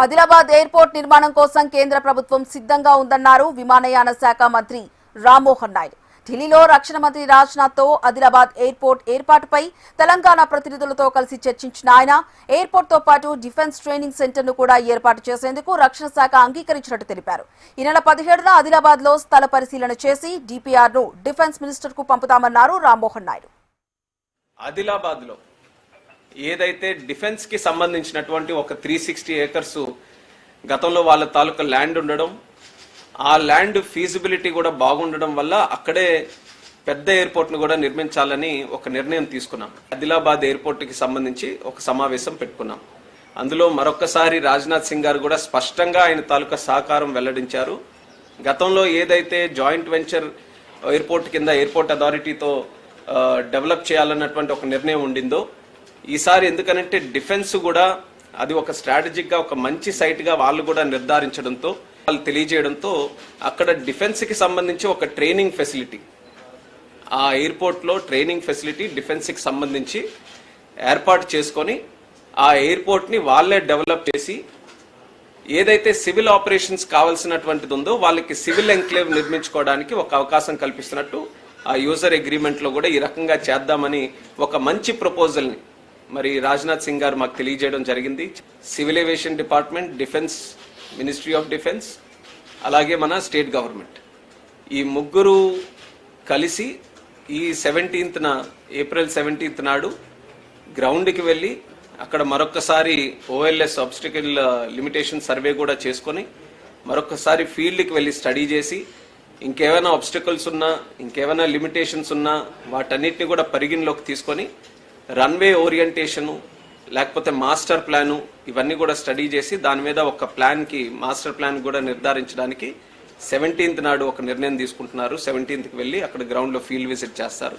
Adilabad airport నిర్మాణం కోసం కేంద్ర ప్రభుత్వం సిద్ధంగా ఉందన్నారు విమానయాన శాఖ మంత్రి రామ్మోహన్ నాయుడు. ఢిల్లీలో రక్షణ మంత్రి రాజ్నాథ్ తో ఆదిలాబాద్ ఎయిర్పోర్ట్ ఏర్పాటుపై తెలంగాణ ప్రతినిధులతో కలిసి చర్చించిన ఆయన ఎయిర్పోర్ట్ తో పాటు డిఫెన్స్ ట్రైనింగ్ సెంటర్ ను కూడా ఏర్పాటు చేసేందుకు రక్షణ శాఖ అంగీకరించినట్టు తెలిపారు. ఈ నెల 17న ఆదిలాబాద్ లో స్థల పరిశీలన చేసి డిపిఆర్ ను డిఫెన్స్ మినిస్టర్ కు పంపుతామన్నారు రామ్మోహన్ నాయుడు. ఆదిలాబాద్ లో ఏదైతే డిఫెన్స్ కి సంబంధించినటువంటి ఒక 360 ఏకర్స్ గతంలో వాళ్ళ తాలూకా ల్యాండ్ ఉండడం, ఆ ల్యాండ్ ఫీజిబిలిటీ కూడా బాగుండడం వల్ల అక్కడే పెద్ద ఎయిర్పోర్ట్ ను కూడా నిర్మించాలని ఒక నిర్ణయం తీసుకున్నాం. ఆదిలాబాద్ ఎయిర్పోర్ట్ కి సంబంధించి ఒక సమావేశం పెట్టుకున్నాం. అందులో మరొకసారి రాజ్నాథ్ సింగ్ గారు కూడా స్పష్టంగా ఆయన తాలూకా సహకారం వెల్లడించారు. గతంలో ఏదైతే జాయింట్ వెంచర్ ఎయిర్పోర్ట్ కింద ఎయిర్పోర్ట్ అథారిటీతో డెవలప్ చేయాలన్నటువంటి ఒక నిర్ణయం ఉండిందో, ఈసారి ఎందుకనంటే డిఫెన్స్ కూడా అది ఒక స్ట్రాటజిక్ గా ఒక మంచి సైట్ గా వాళ్ళు కూడా నిర్ధారించడంతో, వాళ్ళు తెలియజేయడంతో అక్కడ డిఫెన్స్ కి సంబంధించి ఒక ట్రైనింగ్ ఫెసిలిటీ, ఆ ఎయిర్పోర్ట్ లో ట్రైనింగ్ ఫెసిలిటీ డిఫెన్స్ కి సంబంధించి ఏర్పాటు చేసుకొని ఆ ఎయిర్పోర్ట్ ని వాళ్ళే డెవలప్ చేసి ఏదైతే సివిల్ ఆపరేషన్స్ కావాల్సినటువంటిది ఉందో వాళ్ళకి సివిల్ ఎంక్లేవ్ నిర్మించుకోవడానికి ఒక అవకాశం కల్పిస్తున్నట్టు ఆ యూజర్ అగ్రిమెంట్ లో కూడా ఈ రకంగా చేద్దామని ఒక మంచి ప్రపోజల్ ని మరి రాజ్నాథ్ సింగ్ గారు మాకు తెలియజేయడం జరిగింది. Civil aviation department, defence, ministry of defence, అలాగే మన స్టేట్ గవర్నమెంట్, ఈ ముగ్గురు కలిసి ఈ ఏప్రిల్ 17th నాడు గ్రౌండ్కి వెళ్ళి అక్కడ మరొకసారి ఓఎల్ఎస్ ఆబ్స్టికల్ లిమిటేషన్ సర్వే కూడా చేసుకొని మరొకసారి ఫీల్డ్కి వెళ్ళి స్టడీ చేసి ఇంకేమైనా ఆబ్స్టికల్స్ ఉన్నా, ఇంకేమైనా లిమిటేషన్స్ ఉన్నా వాటన్నిటిని కూడా పరిగణలోకి తీసుకొని రన్వే ఓరియంటేషను లేకపోతే మాస్టర్ ప్లాను ఇవన్నీ కూడా స్టడీ చేసి దాని మీద ఒక మాస్టర్ ప్లాన్ కూడా నిర్ధారించడానికి 17th నాడు ఒక నిర్ణయం తీసుకుంటున్నారు. 17th వెళ్ళి అక్కడ గ్రౌండ్ లో ఫీల్డ్ విజిట్ చేస్తారు.